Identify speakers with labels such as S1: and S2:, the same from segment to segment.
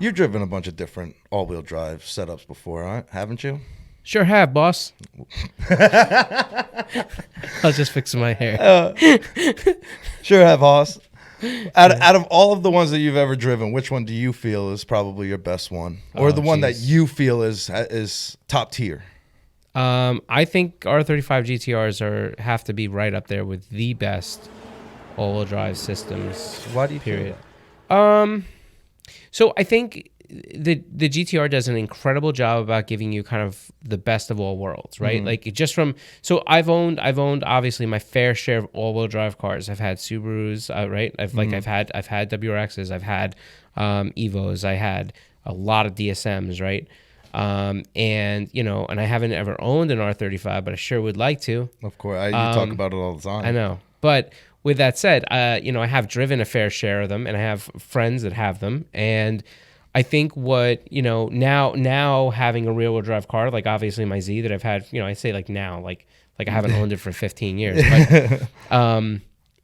S1: You've driven a bunch of different all-wheel drive setups before, haven't you?
S2: Sure have, boss. I was just fixing my hair.
S1: Sure have, Hoss. Out of all of the ones that you've ever driven, which one do you feel is probably your best one, or the one that you feel is top tier?
S2: I think R-35 GT-Rs have to be right up there with the best all-wheel drive systems.
S1: Why do you
S2: period?
S1: feel that?
S2: So I think the GT-R does an incredible job about giving you kind of the best of all worlds, right? Like just from I've owned obviously my fair share of all-wheel drive cars. I've had Subarus, right? I've had WRXs, I've had Evos, I had a lot of DSMs, right? And and I haven't ever owned an R35, but I sure would like to.
S1: Of course, you talk about it all the time.
S2: I know, but with that said, I have driven a fair share of them, and I have friends that have them, and I think what now having a rear wheel drive car, like obviously my Z that I've had, I say like now, like I haven't owned it for 15 years, but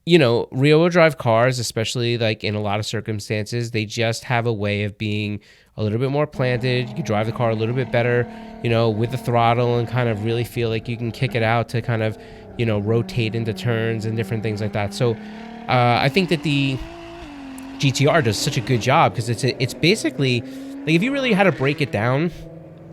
S2: rear wheel drive cars, especially like in a lot of circumstances, they just have a way of being a little bit more planted. You can drive the car a little bit better, with the throttle, and kind of really feel like you can kick it out to kind of, rotate into turns and different things like that. So I think that the GT-R does such a good job because it's basically, like, if you really had to break it down,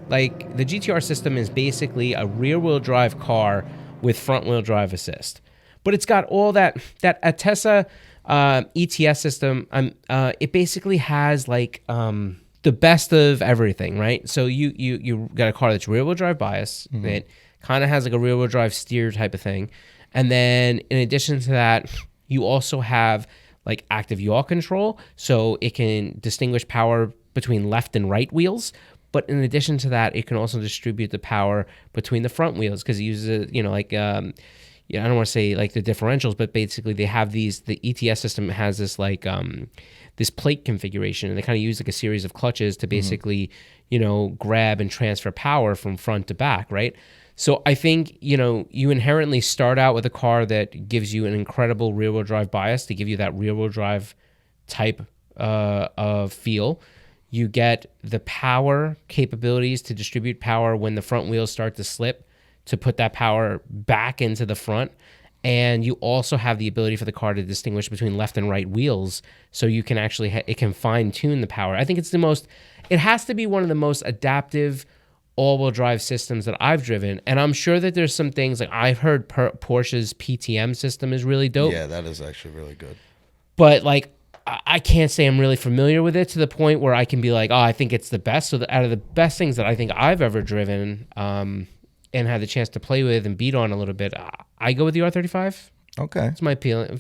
S2: like the GT-R system is basically a rear wheel drive car with front wheel drive assist. But it's got all that Atessa ETS system. It basically has like the best of everything, right? So you got a car that's rear wheel drive bias. It kind of has like a rear wheel drive steer type of thing, and then in addition to that, you also have like active yaw control, so it can distinguish power between left and right wheels. But in addition to that, it can also distribute the power between the front wheels because it uses I don't want to say like the differentials, but basically they have the ETS system has this like this plate configuration, and they kind of use like a series of clutches to basically, grab and transfer power from front to back, right? So I think, you inherently start out with a car that gives you an incredible rear wheel drive bias to give you that rear wheel drive type of feel. You get the power capabilities to distribute power when the front wheels start to slip, to put that power back into the front. And you also have the ability for the car to distinguish between left and right wheels, so you can actually it can fine tune the power. I think it has to be one of the most adaptive all-wheel drive systems that I've driven, and I'm sure that there's some things like I've heard Porsche's PTM system is really dope.
S1: Yeah, that is actually really good.
S2: But like, I can't say I'm really familiar with it to the point where I can be like, oh, I think it's the best. So out of the best things that I think I've ever driven, and had the chance to play with and beat on a little bit, I go with the R35.
S1: Okay,
S2: it's my feeling.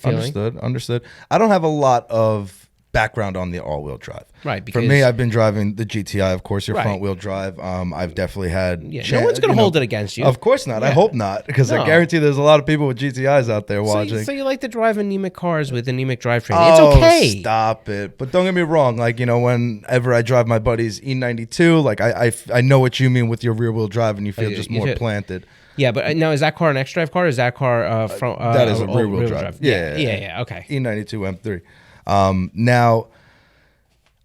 S1: Understood. I don't have a lot of background on the all-wheel drive.
S2: Right.
S1: For me, I've been driving the GTI, of course, your front-wheel drive. I've definitely had...
S2: no one's going to hold it against you.
S1: Of course not. Yeah. I hope not, because I guarantee there's a lot of people with GTIs out there watching.
S2: So you like to drive anemic cars with anemic drivetrain. It's okay.
S1: Stop it. But don't get me wrong. Like, whenever I drive my buddy's E92, like I know what you mean with your rear-wheel drive, and you feel just more planted.
S2: Yeah, but now is that car an X-Drive car, or is that car from...
S1: that is a rear-wheel drive.
S2: Yeah, okay.
S1: E92 M3. Now,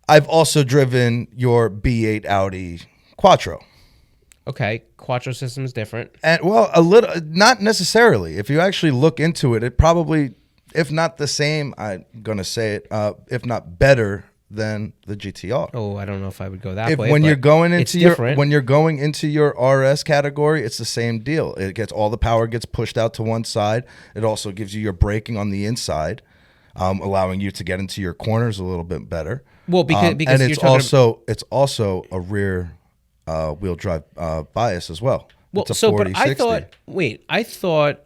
S1: I've also driven your B8 Audi Quattro.
S2: Okay, Quattro system is different.
S1: And well, a little, not necessarily. If you actually look into it, it probably, if not the same, I'm gonna say it, if not better than the GT-R.
S2: Oh, I don't know if I would go that way.
S1: When you're going into your RS category, it's the same deal. It gets all the power gets pushed out to one side. It also gives you your braking on the inside, allowing you to get into your corners a little bit better.
S2: Well, because
S1: and it's also a rear wheel drive bias as well.
S2: Well,
S1: it's a
S2: so
S1: 40,
S2: but I
S1: 60.
S2: thought,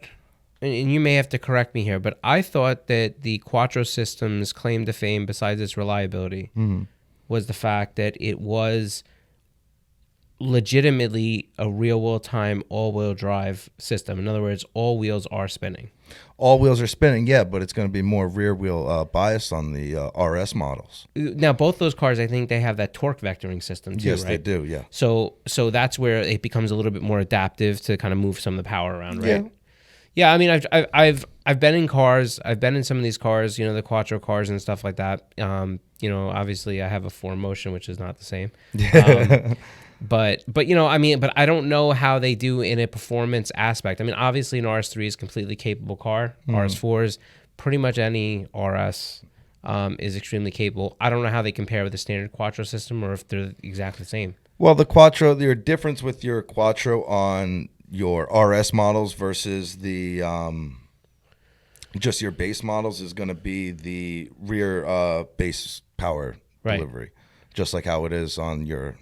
S2: and you may have to correct me here, but I thought that the Quattro system's claim to fame, besides its reliability, was the fact that it was legitimately a real time all-wheel drive system. In other words, all wheels are spinning.
S1: All wheels are spinning, yeah, but it's going to be more rear wheel bias on the RS models.
S2: Now, both those cars, I think they have that torque vectoring system too,
S1: yes,
S2: right?
S1: They do, yeah.
S2: So that's where it becomes a little bit more adaptive to kind of move some of the power around, right? Yeah, I mean, I've been in cars. I've been in some of these cars, the Quattro cars and stuff like that. Obviously I have a 4Motion, which is not the same. But but I don't know how they do in a performance aspect. I mean, obviously an RS3 is a completely capable car. RS4s, pretty much any RS is extremely capable. I don't know how they compare with the standard Quattro system or if they're exactly the same.
S1: Well, the Quattro, your difference with your Quattro on your RS models versus the just your base models is going to be the rear base power delivery, just like how it is on your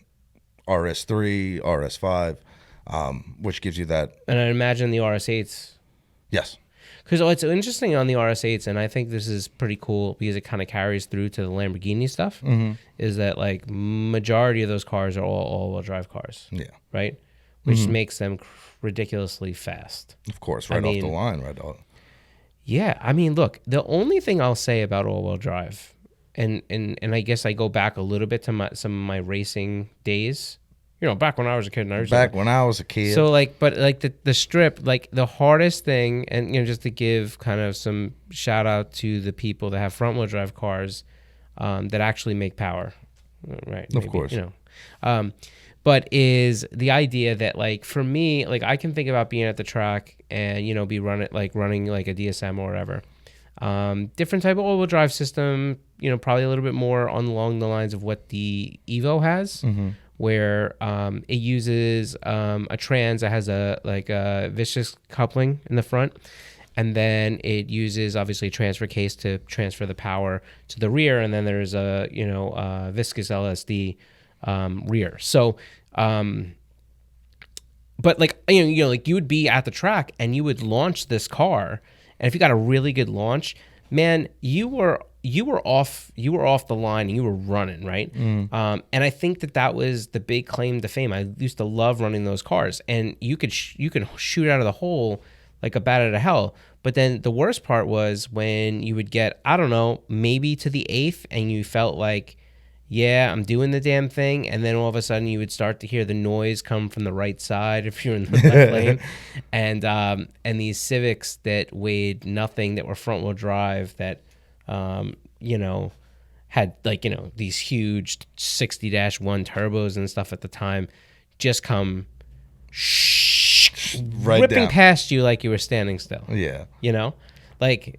S1: RS3, RS5, which gives you that.
S2: And I imagine the RS8s.
S1: Yes.
S2: Because what's interesting on the RS8s, and I think this is pretty cool because it kind of carries through to the Lamborghini stuff, is that like majority of those cars are all-wheel drive cars.
S1: Yeah.
S2: Right? Which makes them ridiculously fast.
S1: Of course, off the line, right off.
S2: Yeah, I mean, look, the only thing I'll say about all-wheel drive, and I guess I go back a little bit to some of my racing days. Back when I was a kid. So the strip, like the hardest thing, and just to give kind of some shout out to the people that have front wheel drive cars that actually make power, right?
S1: Of course.
S2: But is the idea that like for me, like I can think about being at the track and be running like a DSM or whatever. Different type of all-wheel drive system, probably a little bit more along the lines of what the Evo has. Where it uses a trans that has a vicious coupling in the front, and then it uses obviously a transfer case to transfer the power to the rear, and then there's a viscous LSD rear. So, but like like you would be at the track and you would launch this car, and if you got a really good launch, man, you were off the line and you were running, right? And I think that was the big claim to fame. I used to love running those cars, and you could shoot out of the hole like a bat out of hell. But then the worst part was when you would get, I don't know, maybe to the 8th, and you felt like, yeah, I'm doing the damn thing, and then all of a sudden you would start to hear the noise come from the right side if you're in the left lane, and these Civics that weighed nothing, that were front wheel drive, that had these huge 60-1 turbos and stuff at the time, just come ripping
S1: down
S2: past you like you were standing still.
S1: Yeah.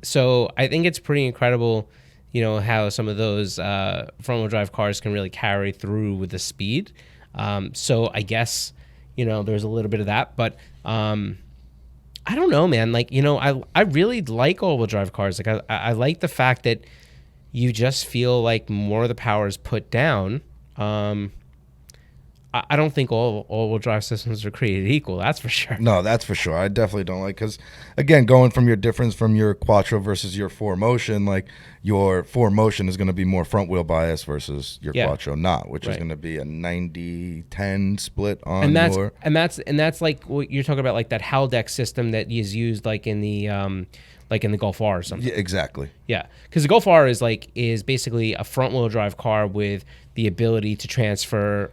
S2: So I think it's pretty incredible, how some of those front wheel drive cars can really carry through with the speed. So I guess, there's a little bit of that, but I don't know, man. I really like all-wheel drive cars. I like the fact that you just feel like more of the power is put down. I don't think all-wheel drive systems are created equal. That's for sure.
S1: No, that's for sure. I definitely don't like, because again, going from your difference from your Quattro versus your 4Motion, like your 4Motion is going to be more front wheel bias versus your Quattro not, which is going to be a 90-10 split on
S2: and that's like what you're talking about, like that Haldex system that is used like in the Golf R or something.
S1: Yeah, exactly.
S2: Yeah, because the Golf R is basically a front wheel drive car with the ability to transfer.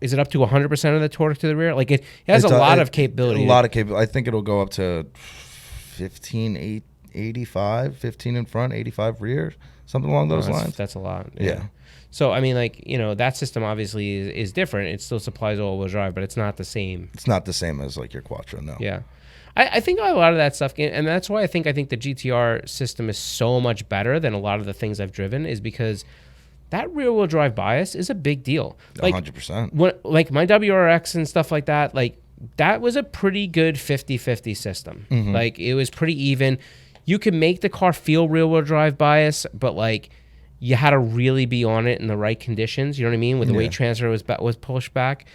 S2: Is it up to 100% of the torque to the rear? Like it has a lot of capability.
S1: A lot of capability. I think it'll go up to 85, 15 in front, 85 rear, something along those lines.
S2: That's a lot.
S1: Yeah.
S2: So, I mean, that system obviously is different. It still supplies all-wheel drive, but it's not the same.
S1: It's not the same as like your Quattro, no.
S2: Yeah. I think a lot of that stuff, and that's why I think the GT-R system is so much better than a lot of the things I've driven, is because that rear-wheel drive bias is a big deal.
S1: 100%.
S2: Like my WRX and stuff like that, like that was a pretty good 50-50 system. Like it was pretty even. You could make the car feel rear-wheel drive bias, but like you had to really be on it in the right conditions. You know what I mean? With the weight transfer was pushed back.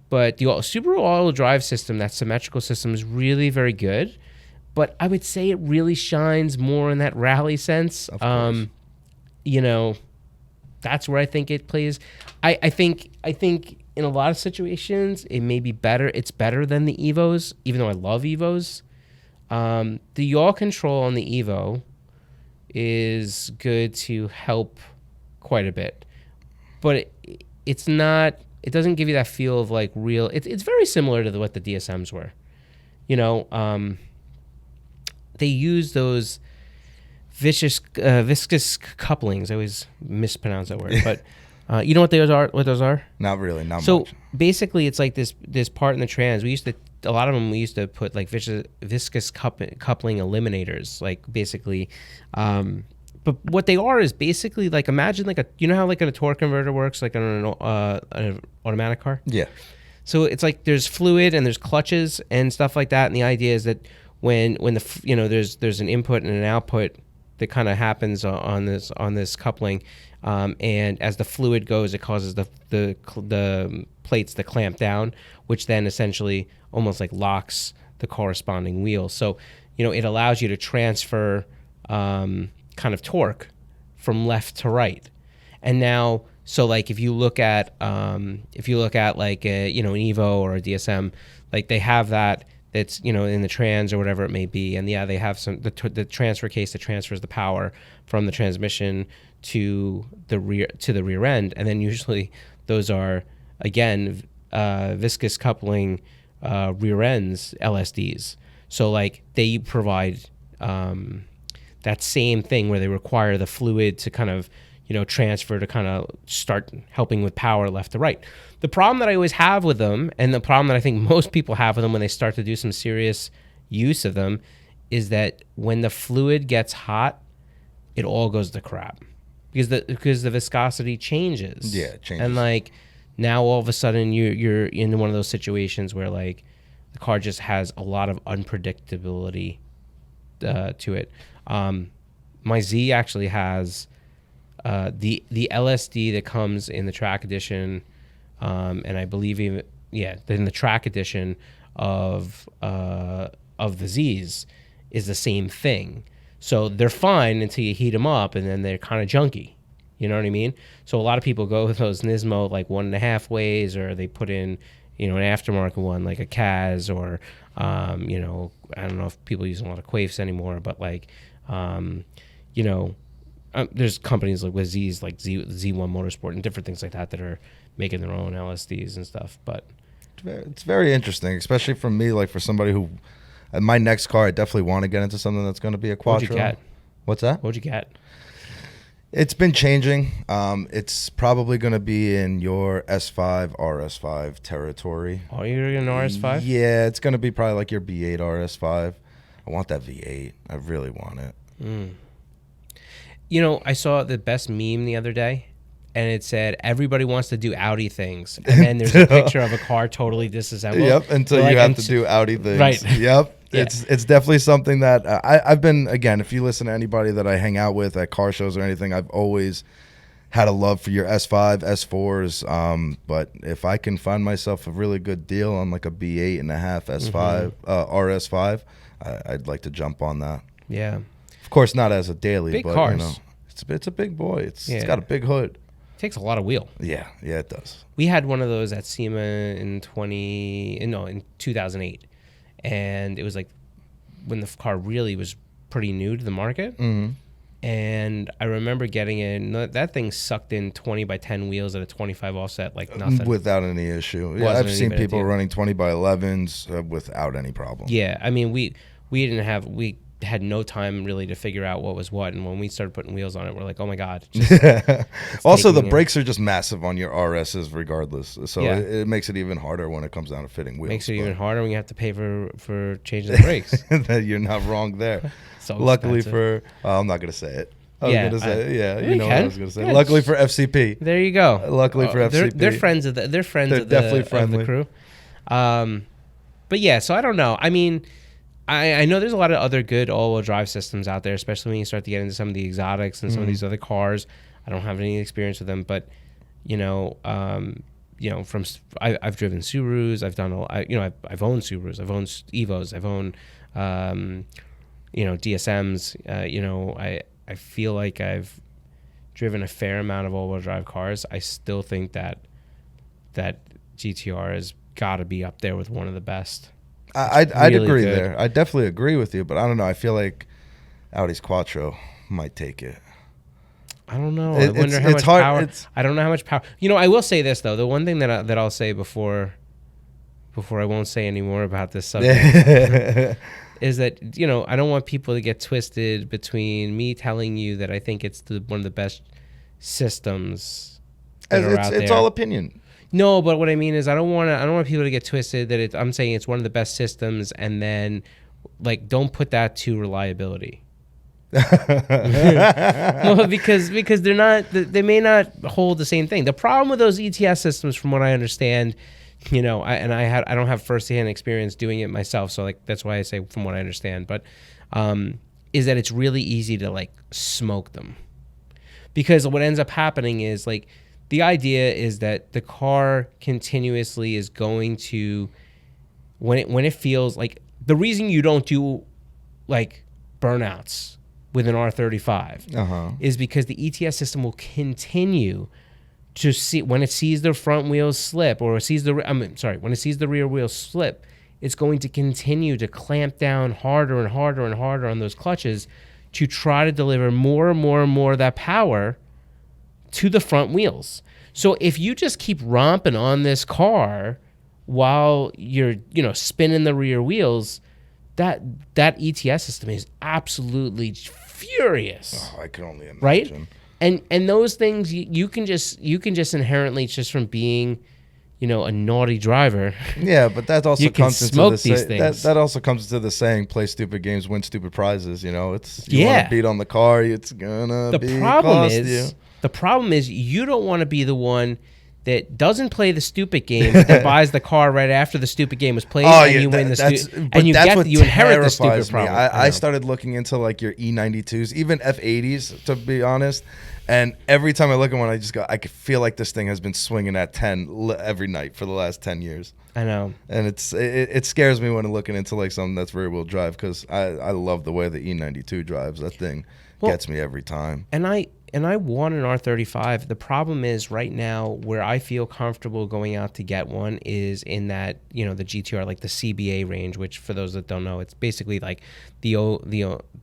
S2: But the Subaru all-wheel drive system, that symmetrical system, is really very good. But I would say it really shines more in that rally sense.
S1: Of course.
S2: That's where I think it plays. I think in a lot of situations it may be better. It's better than the Evos, even though I love Evos. The yaw control on the Evo is good to help quite a bit, but it's not. It doesn't give you that feel of like real. It's very similar to what the DSMs were. they use those viscous couplings. I always mispronounce that word, but you know what those are? What those are?
S1: Not really, not
S2: so
S1: much.
S2: Basically, it's like this part in the trans. A lot of them we used to put like viscous coupling eliminators, like basically. But what they are is basically like, imagine like you know how like a torque converter works like on an automatic car.
S1: Yeah.
S2: So it's like there's fluid and there's clutches and stuff like that, and the idea is that when there's an input and an output that kind of happens on this coupling, and as the fluid goes, it causes the plates to clamp down, which then essentially almost like locks the corresponding wheel. So it allows you to transfer kind of torque from left to right. And now, so like if you look at like an Evo or a DSM, like they have that's in the trans or whatever it may be, and yeah, they have the transfer case that transfers the power from the transmission to the rear end, and then usually those are again viscous coupling rear ends LSDs. So like they provide that same thing where they require the fluid to kind of transfer to kind of start helping with power left to right. The problem that I always have with them, and the problem that I think most people have with them when they start to do some serious use of them, is that when the fluid gets hot, it all goes to crap because the viscosity changes.
S1: Yeah, it changes.
S2: And like now all of a sudden you're in one of those situations where like the car just has a lot of unpredictability to it. My Z actually has the LSD that comes in the track edition, and I believe even in the track edition of the Zs is the same thing. So they're fine until you heat them up, and then they're kind of junky. You know what I mean? So a lot of people go with those Nismo like 1.5 ways, or they put in an aftermarket one like a Kaz, or I don't know if people use a lot of Quaifs anymore, but like there's companies like with Z's like Z1 Motorsport and different things like that are making their own LSDs and stuff. But
S1: it's very interesting, especially for me, like for somebody who, in my next car, I definitely want to get into something that's going to be a Quattro.
S2: What'd you get?
S1: What's that?
S2: What'd you get?
S1: It's been changing. It's probably going to be in your S5, RS5 territory.
S2: Oh, you're getting an RS5?
S1: Yeah, it's going to be probably like your B8 RS5. I want that V8. I really want it.
S2: I saw the best meme the other day, and it said, everybody wants to do Audi things. And then there's a picture of a car totally disassembled.
S1: Yep, until you have to do Audi things.
S2: Right.
S1: Yep.
S2: Yeah.
S1: It's definitely something that I've been, again, if you listen to anybody that I hang out with at car shows or anything, I've always had a love for your S5, S4s. But if I can find myself a really good deal on like a B8 and a half S5, RS5, I'd like to jump on that.
S2: Yeah.
S1: Of course, not as a daily,
S2: big
S1: but
S2: cars.
S1: It's a big boy. It's got a big hood.
S2: It takes a lot of wheel.
S1: Yeah, it does.
S2: We had one of those at SEMA in 2008, and it was like when the car really was pretty new to the market.
S1: Mm-hmm.
S2: And I remember getting in. That thing sucked in 20 by 10 wheels at a 25 offset like nothing.
S1: Without any issue. Yeah, I've seen people running 20 by 11s without any problem.
S2: Yeah, I mean, we had no time really to figure out what was what, and when we started putting wheels on it, we're like, oh my god.
S1: Also, the brakes are just massive on your RSs regardless, so it makes it even harder when it comes down to fitting wheels.
S2: Makes it even harder when you have to pay for changing the brakes.
S1: You're not wrong there.
S2: So
S1: luckily
S2: expensive.
S1: I'm not gonna say it. I was gonna say it. Yeah, you know what I was gonna say.
S2: Yeah,
S1: luckily for FCP.
S2: There you go.
S1: Luckily for FCP.
S2: They're friends of the definitely friendly of the crew. But yeah, so I don't know. I mean, I know there's a lot of other good all-wheel drive systems out there, especially when you start to get into some of the exotics and some of these other cars. I don't have any experience with them, but I've driven Subarus. I've done I've owned Subarus. I've owned Evos. I've owned DSMs. I feel like I've driven a fair amount of all-wheel drive cars. I still think that GT-R has got to be up there with one of the best.
S1: I'd agree good. There. I definitely agree with you, but I don't know. I feel like Audi's Quattro might take it.
S2: I don't know. I wonder how much power. I don't know how much power. I will say this though. The one thing that I'll say before I won't say any more about this subject is that, you know, I don't want people to get twisted between me telling you that I think it's one of the best systems that are out there.
S1: It's all opinion.
S2: No, but what I mean is I don't want people to get twisted that I'm saying it's one of the best systems, and then like don't put that to reliability. Well, because they're not, they may not hold the same thing. The problem with those ETS systems, from what I understand, you know, I don't have firsthand experience doing it myself, so like that's why I say from what I understand, but is that it's really easy to like smoke them, because what ends up happening is like the idea is that the car continuously is going to, when it feels like, the reason you don't do like burnouts with an R-35 is because the ETS system will continue to see, when it sees the front wheels slip, or when it sees the rear wheels slip, it's going to continue to clamp down harder and harder and harder on those clutches to try to deliver more and more and more of that power to the front wheels. So if you just keep romping on this car while you're, you know, spinning the rear wheels, that ETS system is absolutely furious.
S1: Oh, I can only imagine.
S2: Right? And those things you can just inherently, just from being, you know, a naughty driver.
S1: Yeah, but that also comes into
S2: that
S1: also comes into the saying, play stupid games, win stupid prizes. You know, it's you want to beat on the car, it's gonna cost you.
S2: The problem is you don't want to be the one that doesn't play the stupid game, but then buys the car right after the stupid game was played, and you win the stupid, and you inherit the stupid problem.
S1: I started looking into like your E92s, even F80s, to be honest. And every time I look at one, I just go, I feel like this thing has been swinging at 10 every night for the last 10 years.
S2: I know.
S1: And it scares me when I'm looking into like something that's rear wheel drive, because I love the way the E92 drives. That thing gets me every time.
S2: And I want an R35. The problem is right now where I feel comfortable going out to get one is in that, you know, the GT-R, like the CBA range, which for those that don't know, it's basically like the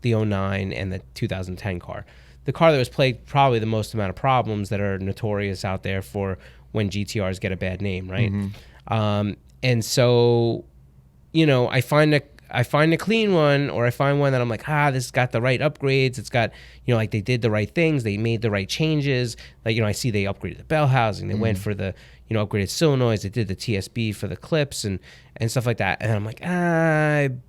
S2: 09 and the 2010 car. The car that was played probably the most amount of problems that are notorious out there for when GT-Rs get a bad name, right? Mm-hmm. And so, you know, I find a clean one, or I find one that I'm like, this has got the right upgrades. It's got, you know, like they did the right things. They made the right changes. Like, you know, I see they upgraded the bell housing. They went for the, you know, upgraded solenoids. They did the TSB for the clips and stuff like that. And I'm like,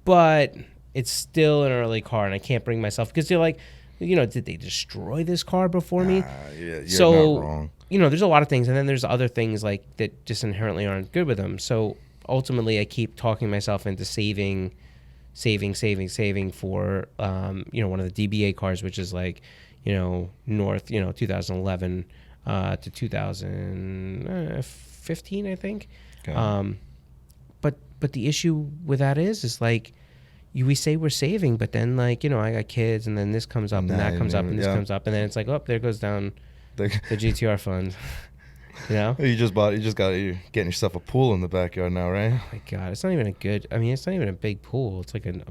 S2: but it's still an early car, and I can't bring myself, because they're like, you know, did they destroy this car before me?
S1: You're
S2: so,
S1: not wrong.
S2: You know, there's a lot of things. And then there's other things like that just inherently aren't good with them. So ultimately I keep talking myself into saving for, you know, one of the DBA cars, which is like, you know, north, you know, 2011 to 2015, I think. Okay. But the issue with that is like, we say we're saving, but then like, you know, I got kids, and then this comes up, and that comes up, and this comes up, and then it's like, oh, there goes down the GT-R fund. You know,
S1: you're getting yourself a pool in the backyard now, right?
S2: Oh my God, it's not even it's not even a big pool. It's like a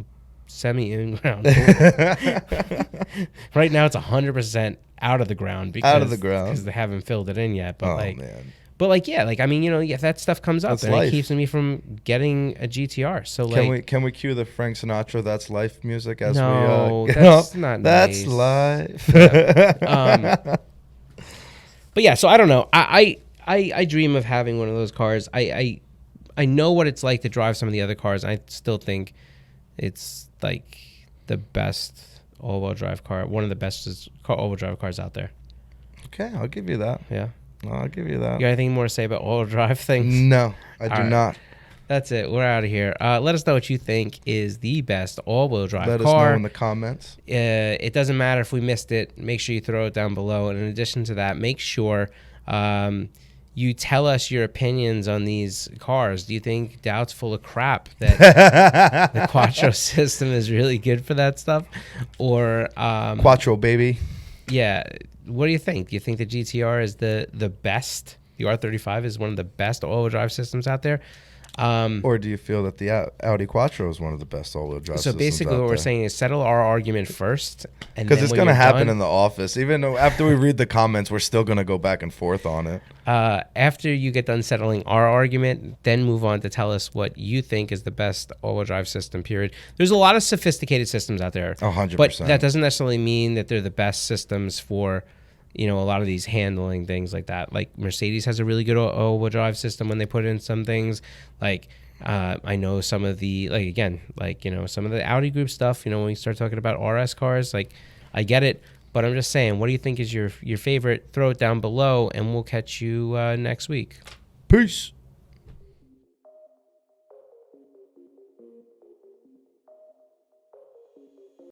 S2: semi-in-ground pool. Right now it's 100% out of the ground because they haven't filled it in yet. But I mean, you know, if that stuff comes up, then it keeps me from getting a GT-R. So
S1: can we cue the Frank Sinatra "That's Life" music as
S2: that's not
S1: that's
S2: nice.
S1: life.
S2: Yeah. But yeah, so I don't know. I dream of having one of those cars. I know what it's like to drive some of the other cars. I still think it's like the best all-wheel drive car, one of the best all-wheel drive cars out there.
S1: Okay, I'll give you that.
S2: Yeah.
S1: I'll give you that.
S2: You got anything more to say about all-wheel drive things?
S1: No, I do not.
S2: That's it. We're out of here. Let us know what you think is the best all-wheel drive car.
S1: Let us know in the comments.
S2: It doesn't matter if we missed it. Make sure you throw it down below. And in addition to that, make sure you tell us your opinions on these cars. Do you think Doubt's full of crap that the Quattro system is really good for that stuff? Or
S1: Quattro, baby.
S2: Yeah. What do you think? Do you think the GT-R is the best? The R35 is one of the best all-wheel drive systems out there?
S1: Or do you feel that the Audi Quattro is one of the best all-wheel drive
S2: So
S1: systems
S2: basically,
S1: out
S2: what we're
S1: there?
S2: saying is settle our argument first, and
S1: Because
S2: then
S1: it's
S2: when
S1: going to
S2: you're
S1: happen
S2: done-
S1: in the office. Even though after we read the comments, we're still going to go back and forth on it.
S2: After you get done settling our argument, then move on to tell us what you think is the best all-wheel drive system, period. There's a lot of sophisticated systems out there.
S1: 100%.
S2: But that doesn't necessarily mean that they're the best systems for, a lot of these handling things like that. Like Mercedes has a really good all-wheel drive system when they put in some things. Like I know some of the, some of the Audi group stuff, when we start talking about RS cars, like I get it. But I'm just saying, what do you think is your favorite? Throw it down below, and we'll catch you next week.
S1: Peace.